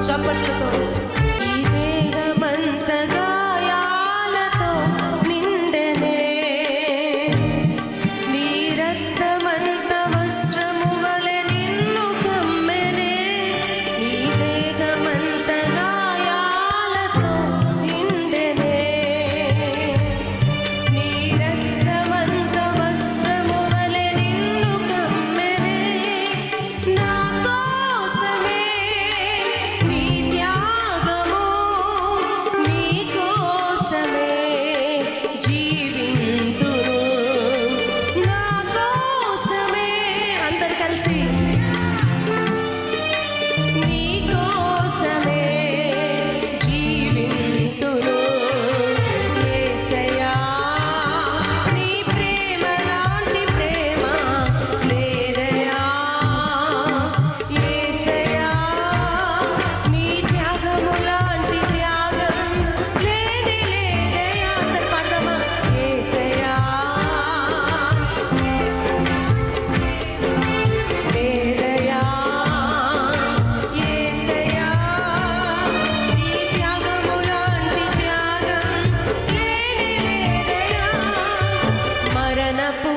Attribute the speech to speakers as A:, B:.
A: చప్పట్లతో ఈ దేహమంత గాయాలతో నిండెనే, నీ రక్తమంత వస్త్రము వలె నిన్ను కమ్మెనే, నీ దేహమంత గాయాలతో నిండెనే, నీ రక్తమంత వస్త్రము వలె నిన్ను కమ్మెనే, నా కోసమే నీ త్యాగము, నీ కోసమే జీవింతును, నా కోసమే అందరు కలిసి నీ కోసమే జీవింతును, యేసయ్యా నీ ప్రేమ లాంటి ప్రేమ లేదయ్యా, యేసయ్యా నీ త్యాగము లాంటి త్యాగం లేనే లేదయ్యా. అందరు పాడదామా? యేసయ్యా లేదయ్యా, యేసయ్యా నీ త్యాగము లాంటి త్యాగం లేనే లేదయ్యా. మరణపు